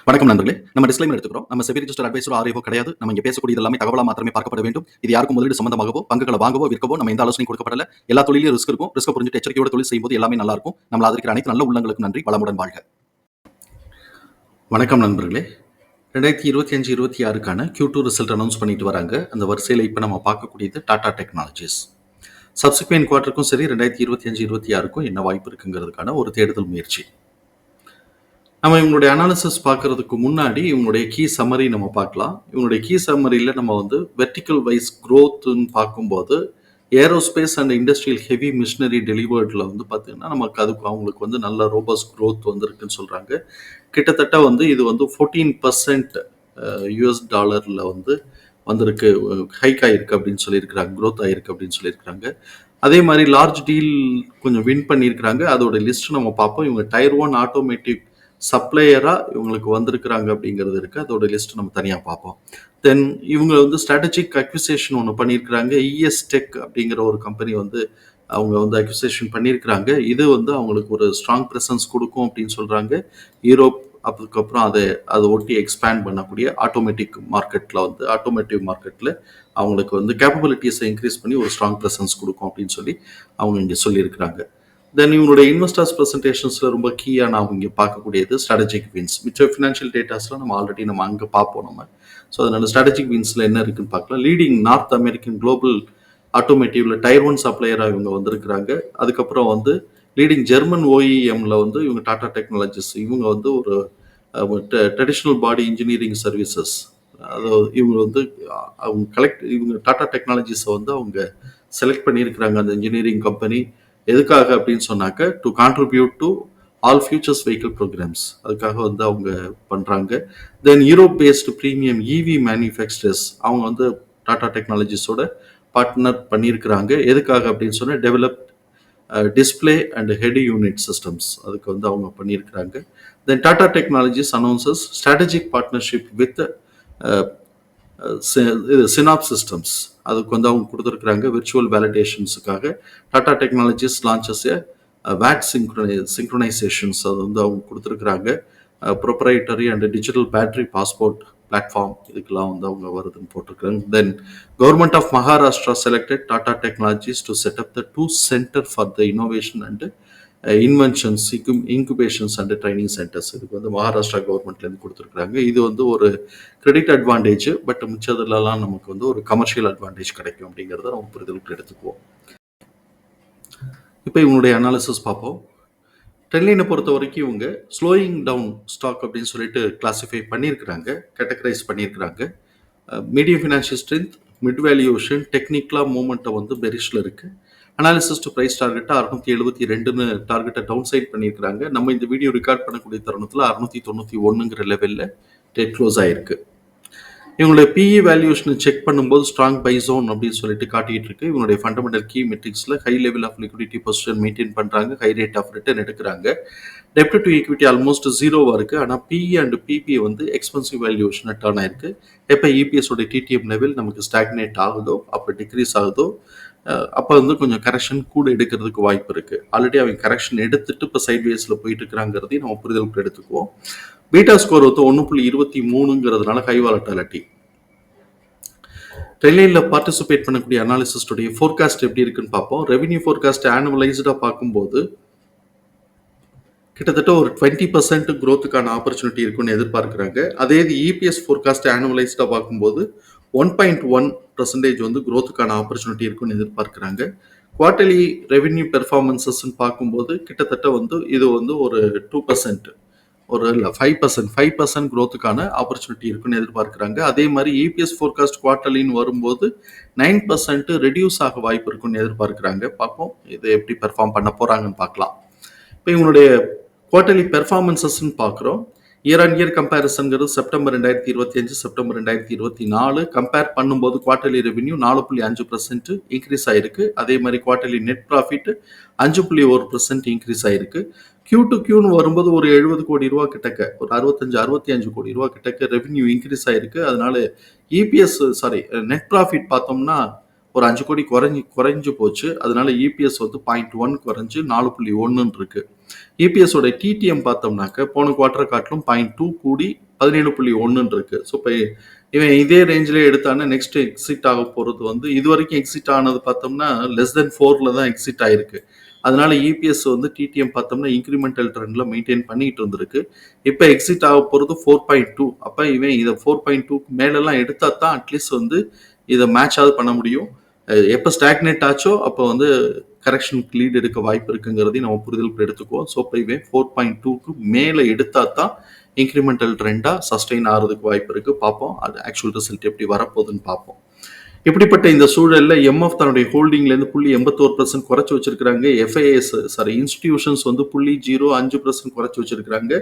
வணக்கம் நண்பர்களே. நம்ம டிஸ்க்ளைமர் எடுத்துக்கிறோம். நம்ம செபி ரிஜிஸ்டர்ட் அட்வைசரோ ஆர்ஐஓ கிடையாது. நம்ம இங்க பேசக்கூடியது எல்லாமே தகவலா மாத்திரமே பார்க்கப்பட வேண்டும். இது யாருக்கும் முதலீடு சம்பந்தமாகவோ, பங்குகளை வாங்கவோ, விற்கவோ நம்ம எந்த ஆலோசனையும் கொடுக்கப்படல. எல்லா தொழிலும் ரிஸ்க் இருக்கும். ரிஸ்க் புரிஞ்சுட்டு எச்சரிக்கையோட தொழில் செய்யும்போது எல்லாமே நல்லா இருக்கும். நம்மள ஆதரிக்கிற அனைத்து நல்ல உள்ளங்களுக்கும் நன்றி. வளமுடன் வாழ்க. வணக்கம் நண்பர்களே. 2025-26க்கான Q2 ரிசல்ட் அனௌன்ஸ் பண்ணிட்டு வராங்க. அந்த வரிசையில் இப்போ நம்ம பார்க்கக்கூடியது டாடா டெக்னாலஜிஸ். சப்சிக்வெண்ட் குவார்ட்டருக்கும் சரி 2025-26க்கும் என்ன வாய்ப்பு இருக்குங்கிறதுக்கான ஒரு தேடுதல் முயற்சி. நம்ம இவங்களுடைய அனாலிசிஸ் பார்க்கறதுக்கு முன்னாடி இவங்களுடைய கீ சம்மரி நம்ம பார்க்கலாம். இவங்களுடைய கீ சம்மரியில் நம்ம வெர்டிக்கல் வைஸ் க்ரோத்ன்னு பார்க்கும்போது aerospace and industrial heavy machinery டெலிவர்டில் பார்த்தீங்கன்னா நமக்கு அவங்களுக்கு நல்ல ரோபஸ்ட் க்ரோத் இருக்குன்னு சொல்கிறாங்க. கிட்டத்தட்ட இது 14% US டாலரில் வந்திருக்கு, ஹைக் ஆகிருக்கு அப்படின்னு சொல்லியிருக்கிறாங்க, க்ரோத் ஆகிருக்கு அப்படின்னு சொல்லியிருக்கிறாங்க. அதே மாதிரி லார்ஜ் டீல் கொஞ்சம் வின் பண்ணியிருக்கிறாங்க. அதோட லிஸ்ட் நம்ம பார்ப்போம். இவங்க Tier 1 ஆட்டோமேட்டிவ் சப்ளையராக இவங்களுக்கு வந்திருக்கிறாங்க அப்படிங்கிறது இருக்குது. அதோட லிஸ்ட் நம்ம தனியாக பார்ப்போம். தென் இவங்க ஸ்ட்ராட்டஜிக் அக்விசேஷன் ஒன்று பண்ணியிருக்கிறாங்க. ES டெக் அப்படிங்கிற ஒரு கம்பெனி அவங்க அக்விசேஷன் பண்ணியிருக்கிறாங்க. இது அவங்களுக்கு ஒரு ஸ்ட்ராங் ப்ரெசன்ஸ் கொடுக்கும் அப்படின்னு சொல்கிறாங்க. யூரோப் அதுக்கப்புறம் அதை ஒட்டி எக்ஸ்பேண்ட் பண்ணக்கூடிய ஆட்டோமேட்டிவ் மார்க்கெட்டில் அவங்களுக்கு கேப்பபிலிட்டிஸை இன்க்ரீஸ் பண்ணி ஒரு ஸ்ட்ராங் ப்ரெசன்ஸ் கொடுக்கும் அப்படின்னு சொல்லி அவங்க இங்கே சொல்லியிருக்கிறாங்க. தென் இவங்களுடைய இன்வெஸ்டர்ஸ் ப்ரெசன்டேஷன்ஸில் ரொம்ப கீயாக நாம் இங்கே பார்க்கக்கூடியது ஸ்ட்ராட்டஜிக் வின்ஸ். மிச்ச ஃபினான்ஷியல் டேட்டாஸ்லாம் நம்ம அங்கே பார்ப்போம் நம்ம. ஸோ அதனால ஸ்ட்ராட்டஜிக் வின்ஸில் என்ன இருக்குன்னு பார்க்கலாம். லீடிங் நார்த் அமெரிக்கன் குளோபல் ஆட்டோமேட்டிவ்ல Tier 1 சப்ளையராக இவங்க வந்திருக்கிறாங்க. அதுக்கப்புறம் லீடிங் ஜெர்மன் OEMல இவங்க டாடா டெக்னாலஜிஸ் இவங்க ஒரு ட்ரெடிஷ்னல் பாடி இன்ஜினியரிங் சர்வீசஸ், அதாவது இவங்க இவங்க டாடா டெக்னாலஜிஸை அவங்க செலக்ட் பண்ணியிருக்கிறாங்க அந்த இன்ஜினியரிங் கம்பெனி. எதுக்காக அப்படின்னு சொன்னாக்க to contribute to all futures vehicle programmes, அதுக்காக அவங்க பண்ணுறாங்க. Then Europe based premium EV manufacturers அவங்க டாடா டெக்னாலஜிஸோட பார்ட்னர் பண்ணியிருக்கிறாங்க. எதுக்காக அப்படின்னு சொன்னால் developed display and head unit systems, அதுக்கு அவங்க பண்ணியிருக்கிறாங்க. Then Tata technologies announces strategic partnership with சினாப் சிஸ்டம்ஸ், அதுக்கு அவங்க கொடுத்துருக்குறாங்க விர்ச்சுவல் வேலிடேஷன்ஸுக்காக. டாடா டெக்னாலஜிஸ் லான்ச்சஸ் வேட் சிங்க்ரனைசேஷன்ஸ், அது அவங்க கொடுத்துருக்குறாங்க. Proprietary and digital battery passport platform, இதுக்கெல்லாம் அவங்க வருதுன்னு போட்டிருக்காங்க. தென் government of Maharashtra selected Tata Technologies to set up the 2 centre for the innovation and inventions incubations and training centres, இதுக்கு மகாராஷ்டிரா கவர்மெண்ட்லேருந்து கொடுத்துருக்குறாங்க. இது ஒரு கிரெடிட் அட்வான்டேஜ், பட் மிச்சதுலலாம் நமக்கு ஒரு கமர்ஷியல் அட்வான்டேஜ் கிடைக்கும் அப்படிங்கிறத நம்ம புரிதலுக்கு எடுத்துக்குவோம். இப்போ இவங்களுடைய அனாலிசிஸ் பார்ப்போம். ட்ரெண்ட்லைனை பொறுத்த வரைக்கும் இவங்க ஸ்லோயிங் டவுன் ஸ்டாக் அப்படின்னு சொல்லிட்டு கிளாஸிஃபை பண்ணியிருக்கிறாங்க, கேட்டகரைஸ் பண்ணியிருக்கிறாங்க. Medium financial strength, mid valuation, டெக்னிக்கலாக மூமெண்ட்டை பெரிஷில் இருக்குது. அனாலிசிஸ் டு ப்ரைஸ் டார்கெட்டை 672ன்னு டார்கெட்டை டவுன் சைட் பண்ணியிருக்கிறாங்க. நம்ம இந்த வீடியோ ரெக்கார்ட் பண்ணக்கூடிய தருணத்தில் 691ங்கிற லெவலில் டேட் க்ளோஸ் ஆகிருக்கு. இவங்களுடைய PE வேல்யூஷனை செக் பண்ணும்போது ஸ்ட்ராங் பை ஜோன் அப்படின்னு சொல்லிட்டு காட்டிகிட்டு இருக்கு. இவங்களுடைய ஃபண்டமெண்டல் கீ மெட்ரிக்ஸில் high level of liquidity position maintain பண்ணுறாங்க, ஹை ரேட் ஆஃப் ரிட்டர்ன் எடுக்கிறாங்க. டெப்ட் டு ஈக்விட்டி ஆல்மோஸ்ட் 0வாக இருக்குது. ஆனால் PE அண்ட் PP எக்ஸ்பென்சிவ் வேல்யூஷனை டர்ன் ஆயிருக்கு. எப்போ EPS உடைய TTM லெவல் நமக்கு ஸ்டாக்னேட் ஆகுதோ, அப்போ டிக்ரீஸ் ஆகுதோ, அப்போ கொஞ்சம் கரெக்ஷன் கூட எடுக்கிறதுக்கு வாய்ப்பு இருக்குது. ஆல்ரெடி அவங்க கரெக்ஷன் எடுத்துட்டு இப்போ சைட்வேஸில் போயிட்டு இருக்கிறாங்கிறதையும் நம்ம புரிதலுக்கு எடுத்துக்குவோம். பீட்டா ஸ்கோர் 1.23ங்கிறதுனால ஹை வாலட்டாலிட்டி. ட்ரெயிலில் பார்ட்டிசிபேட் பண்ணக்கூடிய அனாலிசிஸ்டுடைய ஃபோர்காஸ்ட் எப்படி இருக்குன்னு பார்ப்போம். ரெவென்யூ ஃபோர்காஸ்ட் ஆனுவலைஸ்டாக பார்க்கும்போது கிட்டத்தட்ட ஒரு 20% க்ரோத்துக்கான ஆப்பர்ச்சுனிட்டி இருக்குன்னு எதிர்பார்க்குறாங்க. அதே இது EPS ஃபோர்காஸ்ட் ஆனுவலைஸ்டாக பார்க்கும்போது 1.1% க்ரோத்துக்கான ஆப்பர்ச்சுனிட்டி இருக்குன்னு எதிர்பார்க்குறாங்க. குவார்டர்லி ரெவென்யூ பெர்ஃபார்மன்சஸ்ன்னு பார்க்கும்போது கிட்டத்தட்ட இது ஒரு 2%, ஒரு இல்லை 5% க்ரோத்துக்கான ஆப்பர்ச்சுனிட்டி இருக்குன்னு எதிர்பார்க்குறாங்க. அதே மாதிரி EPS ஃபோர்காஸ்ட் குவார்டர்லின்னு வரும்போது 9% ரெடியூஸ் ஆக வாய்ப்பு இருக்குன்னு எதிர்பார்க்குறாங்க. பார்ப்போம் இது எப்படி பெர்ஃபார்ம் பண்ண போகிறாங்கன்னு பார்க்கலாம். இப்போ இவங்களுடைய குவார்டர்லி பெர்ஃபார்மன்சஸ்ன்னு பார்க்குறோம். இயர் ஆன் இயர் கம்பேரிசன்கிறது செப்டம்பர் 2025 செப்டம்பர் 2024 கம்பேர் பண்ணும்போது குவார்டர்லி ரெவென்யூ 4.5% இன்க்ரீஸ் ஆயிருக்கு. அதே மாதிரி குவார்டர்லி நெட் ப்ராஃபிட் 5.1% இன்க்ரீஸ் ஆயிருக்கு. Q2Qன்னு வரும்போது ஒரு 70 கோடி ரூபா கிட்டக்க, ஒரு 65 கோடி ரூபா கிட்டக்க ரெவென்யூ இன்க்ரீஸ் ஆயிருக்கு. அதனால நெட் ப்ராஃபிட் பார்த்தோம்னா ஒரு 5 கோடி குறைஞ்சு போச்சு. அதனால EPS 0.1 குறைஞ்சு 4.1 இருக்கு. இபிஎஸோட டிடிஎம் பார்த்தோம்னாக்க போன குவார்ட்டர் காட்டிலும் 0.2 கூடி 17.1 இருக்கு. ஸோ இப்போ இவன் இதே ரேஞ்சிலே எடுத்தானா நெக்ஸ்ட் எக்ஸிட் ஆக போகிறது வந்து இது வரைக்கும் எக்ஸிட் ஆனது பார்த்தோம்னா லெஸ் தென் 4ல் தான் எக்ஸிட் ஆயிருக்கு. அதனால இபிஎஸ் வந்து டிடிஎம் பார்த்தோம்னா இன்க்ரிமெண்டல் ட்ரெண்ட்ல மெயின்டைன் பண்ணிட்டு இருந்திருக்கு. இப்போ எக்ஸிட் ஆக போகிறது 4.2. அப்போ இவன் இதை 4.2க்கு மேலெல்லாம் எடுத்தா தான் அட்லீஸ்ட் வந்து இதை மேட்ச் ஆகுது பண்ண முடியும். எப்போ ஸ்டாக்னேட் ஆச்சோ அப்போ வந்து கரெக்ஷனுக்கு லீட் எடுக்க வாய்ப்பு இருக்குங்கிறதையும் நம்ம புரிதலுக்கு எடுத்துக்குவோம். ஸோ இப்போ இவன் 4.2க்கு மேலே எடுத்தா தான் இன்க்ரிமெண்டல் ட்ரெண்டாக சஸ்டெயின் ஆகிறதுக்கு வாய்ப்பு இருக்குது. பார்ப்போம் அது ஆக்சுவல் ரிசல்ட் எப்படி வரப்போகுதுன்னு பார்ப்போம். இப்படிப்பட்ட இந்த சூழலில் எம்எஃப் தன்னுடைய ஹோல்டிங்லேருந்து 0.81% குறைச்சி வச்சிருக்கிறாங்க. எஃப்ஐஎஸ் இன்ஸ்டிடியூஷன்ஸ் வந்து 0.05% குறைச்சி வச்சிருக்கிறாங்க.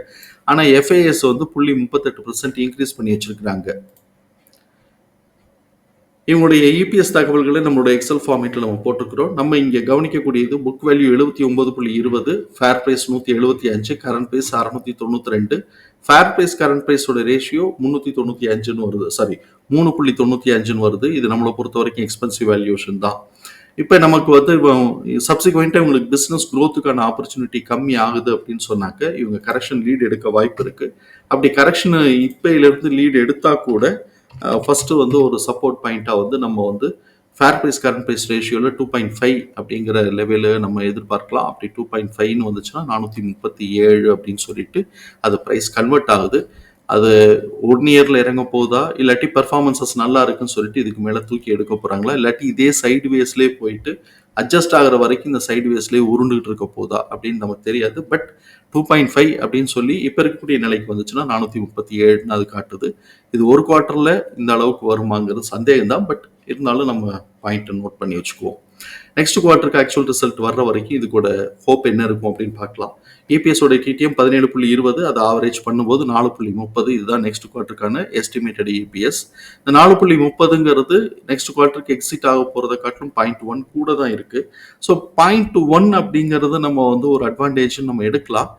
ஆனால் எஃப்ஐஎஸ் வந்து 0.38% இன்க்ரீஸ் பண்ணி வச்சிருக்கிறாங்க. இவங்களுடைய இபிஎஸ் தகவல்களை நம்மளோட எக்ஸல் ஃபார்மேட்டில் நம்ம போட்டுக்கிறோம். நம்ம இங்கே கவனிக்கக்கூடியது book value 79.20, fair price 175, current price 692, fair price current ப்ரைஸோட ரேஷியோ 395ன்னு வருது. 3.95ன்னு வருது. இது நம்மளை பொறுத்த வரைக்கும் எக்ஸ்பென்சிவ் வேல்யூஷன் தான். இப்போ நமக்கு வந்து சப்சிக்வெண்ட்டாக இவங்களுக்கு பிஸ்னஸ் க்ரோத்துக்கான ஆப்பர்ச்சுனிட்டி கம்மி ஆகுது அப்படின்னு சொன்னாக்க இவங்க கரெக்ஷன் லீட் எடுக்க வாய்ப்பு இருக்குது. அப்படி கரெக்ஷன் இப்போலேருந்து லீட் எடுத்தால் கூட ஃபஸ்ட்டு வந்து ஒரு சப்போர்ட் பாயிண்ட்டாக வந்து நம்ம வந்து ஃபேர் ப்ரைஸ் கரண்ட் ப்ரைஸ் ரேஷியோவில் 2.5 அப்படிங்கிற லெவலில் நம்ம எதிர்பார்க்கலாம். அப்படி 2.5ன்னு வந்துச்சுன்னா 437 அப்படின்னு சொல்லிட்டு அது ப்ரைஸ் கன்வெர்ட் ஆகுது. அது 1 இயரில் இறங்க போகுதா இல்லாட்டி பெர்ஃபார்மன்ஸஸ் நல்லா இருக்குன்னு சொல்லிட்டு இதுக்கு மேலே தூக்கி எடுக்க போகிறாங்களா இல்லாட்டி இதே சைடு வேஸ்லேயே போயிட்டு அட்ஜஸ்ட் ஆகிற வரைக்கும் இந்த சைடு வேஸ்லேயே உருண்டுகிட்டு இருக்க போதா அப்படின்னு நமக்கு தெரியாது. பட் 2.5 அப்படின்னு சொல்லி இப்போ இருக்கக்கூடிய நிலைக்கு வந்துச்சுன்னா 437 அது காட்டுது. இது ஒரு குவார்ட்டரில் இந்த அளவுக்கு வருமாங்கிறது சந்தேகம் தான். பட் இருந்தாலும் நம்ம பாயிண்ட்டை நோட் பண்ணி வச்சுக்குவோம். நெக்ஸ்ட் குவார்ட்டருக்கு ஆக்சுவல் ரிசல்ட் வர்ற வரைக்கும் இது கூட ஹோப் என்ன இருக்கும் அப்படின்னு பார்க்கலாம். இபிஎஸோட டிடிஎம் 17.20, அதை ஆவரேஜ் பண்ணும்போது 4.30. இதுதான் நெக்ஸ்ட் குவார்ட்டருக்கான எஸ்டிமேட்டட் இபிஎஸ். இந்த 4.30ங்கிறது நெக்ஸ்ட் குவார்ட்டருக்கு எக்ஸிட் ஆக போகிறத காட்டிலும் 0.1 கூட தான் இருக்கு. ஸோ 0.1 அப்படிங்கிறது நம்ம வந்து ஒரு அட்வான்டேஜ் நம்ம எடுக்கலாம்.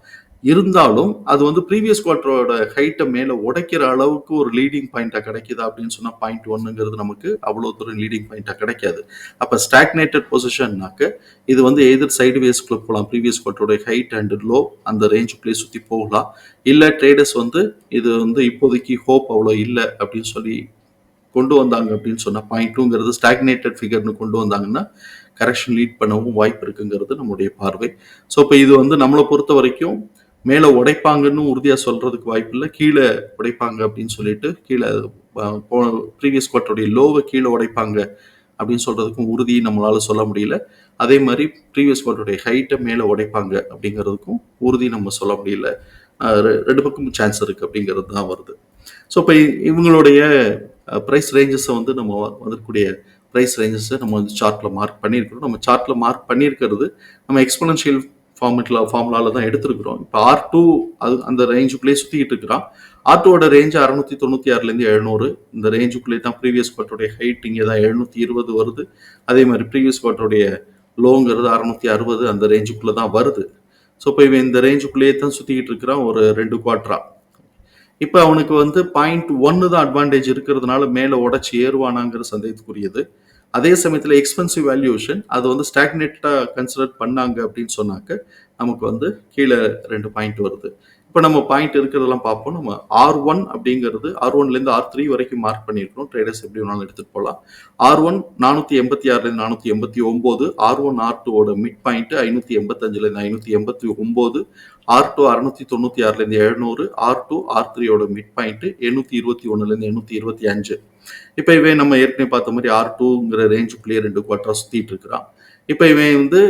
இருந்தாலும் அது வந்து ப்ரீவியஸ் குவார்ட்டரோட ஹைட்டை மேலே உடைக்கிற அளவுக்கு ஒரு லீடிங் பாயிண்டாக கிடைக்குதா அப்படின்னு சொன்னால் 0.1ங்கிறது நமக்கு அவ்வளோ தூரம் லீடிங் பாயிண்டாக கிடைக்காது. அப்போ ஸ்டாக்னேட்டட் பொசிஷன்னாக்க இது வந்து எதிர் சைடு வேஸ்க்குள்ளே போகலாம். ப்ரீவியஸ் குவார்ட்டரோட ஹைட் அண்ட் லோ அந்த ரேஞ்சுக்குள்ளேயே சுற்றி போகலாம். இல்லை ட்ரேடர்ஸ் வந்து இது வந்து இப்போதைக்கு ஹோப் அவ்வளோ இல்லை அப்படின்னு சொல்லி கொண்டு வந்தாங்க அப்படின்னு சொன்னால் 0.2ங்கிறது ஸ்டாக்னேட்டட் ஃபிகர்னு கொண்டு வந்தாங்கன்னா கரெக்ஷன் லீட் பண்ணவும் வாய்ப்பு இருக்குங்கிறது நம்மளுடைய பார்வை. ஸோ இப்போ இது வந்து நம்மளை பொறுத்த வரைக்கும் மேலே உடைப்பாங்கன்னு உறுதியாக சொல்கிறதுக்கு வாய்ப்பு இல்லை. கீழே உடைப்பாங்க அப்படின்னு சொல்லிட்டு கீழே ப்ரீவியஸ் குவார்ட்டருடைய லோவை கீழே உடைப்பாங்க அப்படின்னு சொல்கிறதுக்கும் உறுதி நம்மளால் சொல்ல முடியல. அதே மாதிரி ப்ரீவியஸ் குவார்ட்டருடைய ஹைட்டை மேலே உடைப்பாங்க அப்படிங்கிறதுக்கும் உறுதி நம்ம சொல்ல முடியல. ரெண்டு பக்கமும் சான்ஸ் இருக்குது அப்படிங்கிறது தான் வருது. ஸோ இப்போ இவங்களுடைய ப்ரைஸ் ரேஞ்சஸை வந்து நம்ம வந்துக்கூடிய ப்ரைஸ் ரேஞ்சஸை நம்ம வந்து சார்ட்டில் மார்க் பண்ணியிருக்கிறோம். நம்ம சார்ட்டில் மார்க் பண்ணியிருக்கிறது நம்ம எக்ஸ்போனன்ஷியல் ஃபார்முலாவில் தான் எடுத்துருக்கிறோம். இப்போ R2 அது அந்த ரேஞ்சுக்குள்ளேயே சுற்றிக்கிட்டு இருக்கிறான். R2வோட ரேஞ்சு 696லேருந்து 700. இந்த ரேஞ்சுக்குள்ளேயே தான் ப்ரீவியஸ் குவார்ட்டருடைய ஹைட் இங்கே தான் 720 வருது. அதே மாதிரி ப்ரீவியஸ் குவார்ட்டருடைய லோங்கிறது 660 அந்த ரேஞ்சுக்குள்ளே தான் வருது. ஸோ இப்போ இவன் இந்த ரேஞ்சுக்குள்ளேயே தான் சுற்றிக்கிட்டு இருக்கிறான் ஒரு 2 குவார்ட்டரா. இப்போ அவனுக்கு வந்து 0.1 தான் அட்வான்டேஜ் இருக்கிறதுனால மேலே உடச்சி ஏறுவானாங்கிற சந்தேகத்துக்குரியது. அதே சமயத்தில் எக்ஸ்பென்சிவ் வேல்யூஷன் அது வந்து ஸ்டாக்னேட்டாக கன்சிடர் பண்ணாங்க அப்படின்னு சொன்னாக்க நமக்கு வந்து கீழே 2 பாயிண்ட் வருது. இப்போ நம்ம பாயிண்ட் இருக்கிறதெல்லாம் பார்ப்போம். நம்ம R1 அப்படிங்கிறது R1லேருந்து R3 வரைக்கும் மார்க் பண்ணியிருக்கிறோம். ட்ரேடர்ஸ் எப்படி வேணாலும் எடுத்துகிட்டு போகலாம். R1 486லேருந்து 489, R1 R2வோட மிட் பாயிண்ட் 585லேருந்து 589, R2 696லேருந்து 700, R2 R3யோட மிட் பாயிண்ட் 821லேருந்து 825. இப்போ இவன் நம்ம ஏற்கனவே பார்த்த மாதிரி R2ங்கிற ரேஞ்சுக்குள்ளேயே 2 குவார்ட்டரா சுற்றிட்டு இருக்கிறான். இப்போ இவன் வந்து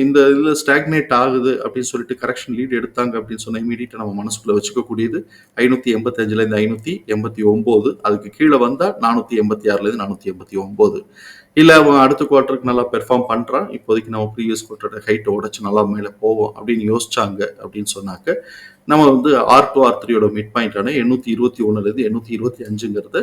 இந்த இதில் ஸ்டாக்னேட் ஆகுது அப்படின்னு சொல்லிட்டு கரெக்ஷன் லீட் எடுத்தாங்க அப்படின்னு சொன்னால் இமீடியட்டாக நம்ம மனசுக்குள்ளே வச்சுக்கக்கூடியது 585லேருந்து 589, அதுக்கு கீழே வந்தால் 486லேருந்து 489. இல்லை அவன் அடுத்த குவார்ட்டருக்கு நல்லா பெர்ஃபார்ம் பண்ணுறான், இப்போதைக்கு நம்ம ப்ரீவியஸ் குவார்ட்டரோட ஹைட்டை உடச்சி நல்லா மேலே போவோம் அப்படின்னு யோசிச்சாங்க அப்படின்னு சொன்னாக்க நம்ம வந்து R2 R3யோட மிட் பாயிண்டான 821லேருந்து 825ங்கிறத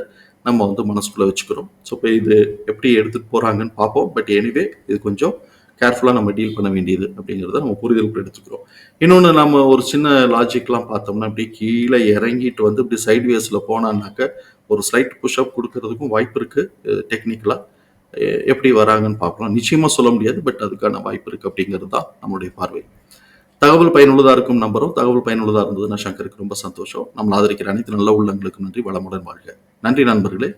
நம்ம வந்து மனசுக்குள்ளே வச்சுக்கிறோம். ஸோ இப்போ இது எப்படி எடுத்துகிட்டு போகிறாங்கன்னு பார்ப்போம். பட் எனிவே இது கொஞ்சம் கேர்ஃபுல்லாக நம்ம டீல் பண்ண வேண்டியது அப்படிங்கிறத நம்ம புரிதலுக்கு எடுத்துக்கிறோம். இன்னொன்று நம்ம ஒரு சின்ன லாஜிக்லாம் பார்த்தோம்னா இப்படி கீழே இறங்கிட்டு வந்து இப்படி சைட் வேஸில் போனான்னாக்க ஒரு ஸ்லைட் புஷ்அப் கொடுக்கறதுக்கும் வாய்ப்பு இருக்குது. டெக்னிக்கலாக எப்படி வராங்கன்னு பார்க்கலாம். நிச்சயமாக சொல்ல முடியாது, பட் அதுக்கான வாய்ப்பு இருக்குது அப்படிங்கிறது தான் நம்மளுடைய பார்வை. தகவல் பயனுள்ளதா இருக்கும் நம்புறோம். தகவல் பயனுள்ளதா இருந்ததுன்னா சங்கருக்கு ரொம்ப சந்தோஷம். நம்மள ஆதரிக்கிற அனைத்து நல்ல உள்ளங்களுக்கும் நன்றி. வளமுடன் வாழ்க. நன்றி நண்பர்களே.